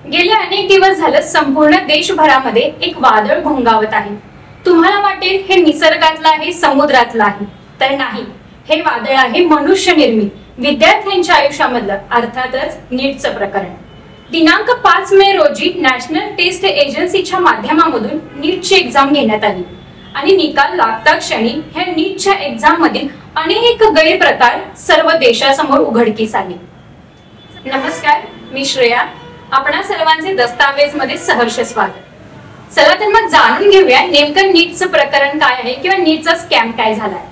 गेले अनेक दिवस झालं संपूर्ण देशभरामध्ये एक वादळ घोंगावत आहे। तुम्हाला वाटेल हे निसर्गातलं आहे, समुद्रातलं आहे, तर नाही, हे वादळ आहे मनुष्य निर्मित विद्यार्थ्यांच्या आयुष्यामधलं, अर्थातच नीटचं प्रकरण। दिनांक 5 मे रोजी नॅशनल टेस्ट एजन्सीच्या माध्यमामधून नीटची एक्झाम घेण्यात आली आणि निकाल लागता क्षणी ह्या नीटच्या एक्झाम मधील अनेक गैरप्रकार सर्व देशासमोर उघडकीस आले। नमस्कार, मी श्रेया, आपणा सर्वांचे दस्तावेज मध्ये सहर्ष स्वागत। चला तर मग जाणून घेऊया नेमकं नीटचं प्रकरण काय आहे किंवा नीटचा स्कॅम काय झालाय।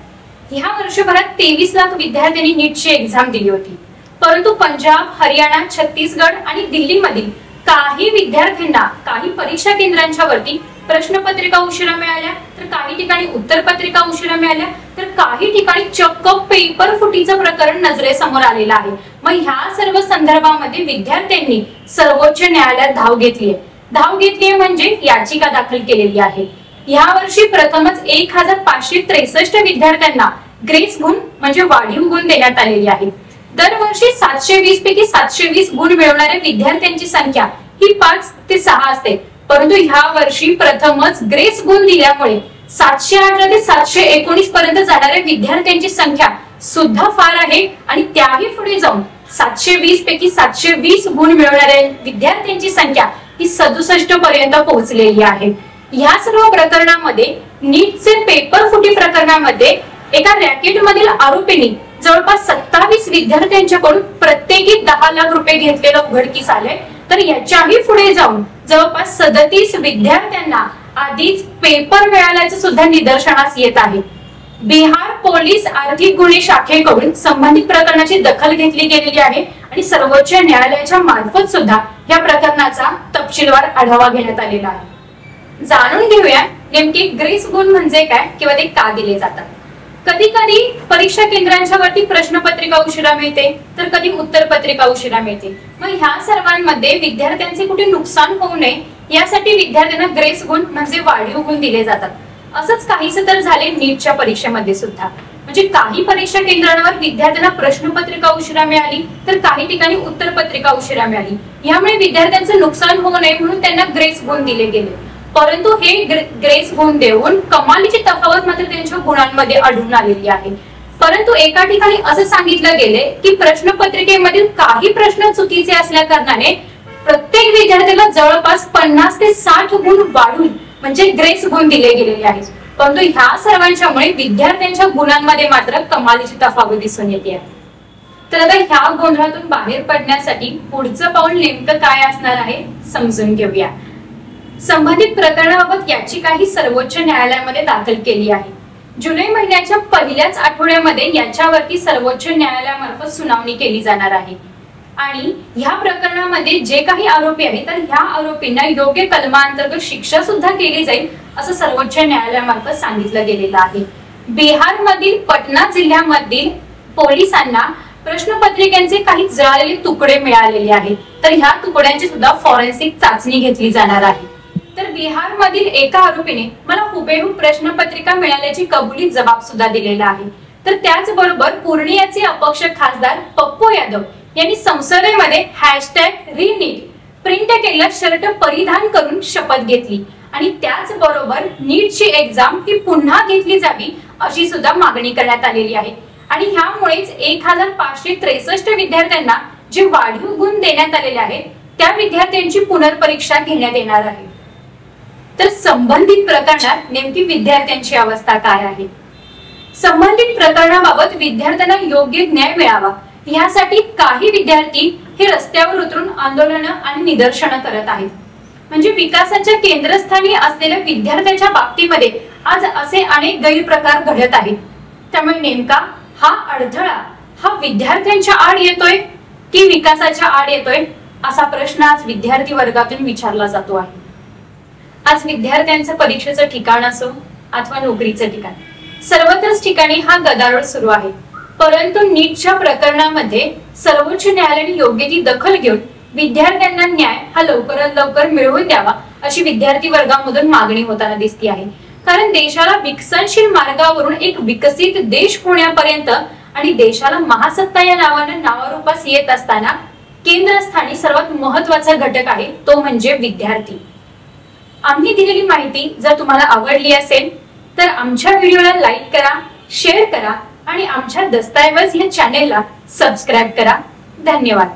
ह्या वर्षभरात 23 लाख विद्यार्थ्यांनी नीटची एक्झाम दिली होती, परंतु पंजाब, हरियाणा, छत्तीसगड आणि दिल्लीमधील काही विद्यार्थ्यांना काही परीक्षा केंद्रांच्या वरती प्रश्नपत्रिका उशिरा मिळाल्या, तर काही ठिकाणी उत्तरपत्रिका उशिरा मिळाल्या, तर काही ठिकाणी चक्क पेपर फुटीचं प्रकरण नजरेसमोर आलेलं आहे। मग ह्या सर्व संदर्भामध्ये विद्यार्थ्यांनी सर्वोच्च न्यायालयात धाव घेतलीये म्हणजे याचिका दाखल केलेली आहे। या वर्षी प्रथमच 1563 विद्यार्थ्यांना ग्रेस गुण म्हणजे वाढीव गुण देण्यात आलेली आहे। दरवर्षी 720 पैकी 720 गुण मिळवणाऱ्या विद्यार्थ्यांची संख्या ही 5 ते 6 असते, परंतु ह्या वर्षी प्रथमच ग्रेस गुण दिल्यामुळे 718 ते 719 पर्यंत जाणाऱ्या विद्यार्थ्यांची संख्या सुद्धा फार आहे आणि त्याही पुढे जाऊन 720 पैकी 720 गुण मिळवणाऱ्या विद्यार्थ्यांची संख्या ही 67 पर्यंत पोहोचलेली आहे। ह्या सर्व प्रकरणामध्ये नीटचे पेपर फुटी प्रकरणामध्ये एका रॅकेट मधील आरोपींनी जवळपास 27 विद्यार्थ्यांच्याकडून प्रत्येकी 10 लाख रुपये घेतलेलं उघडकीस आले, तर याच्याही पुढे जाऊन जवळपास 37 विद्यार्थ्यांना आधीच पेपर मिळाल्याचे सुद्धा निदर्शनास येत आहे। बिहार पोलीस आर्थिक गुन्हे शाखेकडून संबंधित प्रकरणाची दखल घेतली गेलेली आहे आणि सर्वोच्च न्यायालयाच्या मार्फत सुद्धा या प्रकरणाचा तपशीलवार आढावा घेण्यात आलेला आहे। जाणून घेऊया नेमके ग्रेस गुण म्हणजे काय किंवा ते का दिले जातात। कधी कधी परीक्षा केंद्रांच्या वरती प्रश्नपत्रिका उशिरा मिळते, तर कधी उत्तरपत्रिका उशिरा मिळते। मग ह्या सर्वांमध्ये विद्यार्थ्यांचे कुठे नुकसान होऊ नये यासाठी विद्यार्थ्यांना ग्रेस गुण म्हणजे वाढीव गुण दिले जातात। असंच काहीसं तर झाले नीटच्या परीक्षेमध्ये सुद्धा, म्हणजे काही परीक्षा केंद्रांवर विद्यार्थ्यांना प्रश्नपत्रिका उशिरा मिळाली, तर काही ठिकाणी उत्तरपत्रिका उशिरा मिळाली। यामुळे विद्यार्थ्यांचं नुकसान होऊ नये म्हणून त्यांना ग्रेस गुण दिले गेले, परंतु हे ग्रेस गुण देऊन कमालीची तफावत मात्र त्यांच्या गुणांमध्ये आढळून आलेली आहे। परंतु एका ठिकाणी असं सांगितलं गेले की प्रश्नपत्रिकेमधील काही प्रश्न चुकीचे असल्या कारणाने प्रत्येक विद्यार्थ्याला जवळपास 50 ते 60 गुण वाढून म्हणजे ग्रेस गुण दिले गेलेले आहेत, परंतु ह्या सर्वांच्यामुळे विद्यार्थ्यांच्या गुणांमध्ये मात्र कमालीची तफावत दिसून येते आहे। तर आता ह्या गोंधळातून बाहेर पडण्यासाठी पुढचं पाऊल नेमकं काय असणार आहे समजून घेऊया। संबंधित प्रकरणाबाबत याचिका ही सर्वोच्च न्यायालयामध्ये दाखल केली आहे। जुलै महिन्याच्या पहिल्याच आठवड्यामध्ये याच्यावरती सर्वोच्च न्यायालयामार्फत सुनावणी केली जाणार आहे आणि ह्या प्रकरणामध्ये जे काही आरोपी आहेत तर ह्या आरोपींना योग्य कलमांतर्गत शिक्षा सुद्धा केली जाईल असं सर्वोच्च न्यायालयामार्फत सांगितलं गेलेलं आहे। बिहार मधील पटना जिल्ह्यामधील पोलिसांना प्रश्नपत्रिकांचे काही जळालेले तुकडे मिळालेले आहेत, तर ह्या तुकड्यांची सुद्धा फॉरेन्सिक चाचणी घेतली जाणार आहे। तर बिहार मधील एका आरोपीने मला हुबेहूब प्रश्नपत्रिका मिळाल्याची कबुली जबाब सुद्धा दिलेला आहे। तर त्याचबरोबर पूर्णियाचे अपक्ष खासदार पप्पू यादव यांनी संसदेमध्ये #ReNeet प्रिंट केलेला शर्ट परिधान करून शपथ घेतली आणि त्याचबरोबर नीटची एक्झाम ही पुन्हा घेतली जावी अशी सुद्धा मागणी करण्यात आलेली आहे आणि ह्यामुळेच 1563 विद्यार्थ्यांना जे वाढीव गुण देण्यात आलेले आहेत त्या विद्यार्थ्यांची पुनर्परीक्षा घेण्यात येणार आहे। तर संबंधित प्रकरणात नेमकी विद्यार्थ्यांची अवस्था काय आहे। संबंधित प्रकरणाबाबत विद्यार्थ्यांना योग्य न्याय मिळावा यासाठी काही विद्यार्थी हे रस्त्यावर उतरून आंदोलन आणि निदर्शनं करत आहेत। म्हणजे विकासाच्या केंद्रस्थानी असलेल्या विद्यार्थ्यांच्या बाबतीमध्ये आज असे अनेक गैरप्रकार घडत आहेत, त्यामुळे नेमका हा अडथळा हा विद्यार्थ्यांच्या आड येतोय की विकासाच्या आड येतोय असा प्रश्न आज विद्यार्थी वर्गातून विचारला जातो आहे। आज विद्यार्थ्यांचं परीक्षेचं ठिकाण असो अथवा नोकरीचं ठिकाण, सर्वत्रच ठिकाणी हा गदारोळ सुरू आहे, परंतु नीटच्या प्रकरणामध्ये सर्वोच्च न्यायालयाने योग्य ती दखल घेऊन विद्यार्थ्यांना न्याय हा लवकरात लवकर मिळवून द्यावा अशी विद्यार्थी वर्गामधून मागणी होताना दिसते आहे। कारण देशाला विकसनशील मार्गावरून एक विकसित देश होण्यापर्यंत आणि देशाला महासत्ता या नावानं नावारूपास येत असताना केंद्रस्थानी सर्वात महत्त्वाचा घटक आहे तो म्हणजे विद्यार्थी। आम्ही दिलेली माहिती जर तुम्हाला आवडली असेल तर आमच्या व्हिडिओला लाईक करा, शेअर करा आणि आमच्या दस्तऐवज या चॅनेलला सबस्क्राईब करा। धन्यवाद।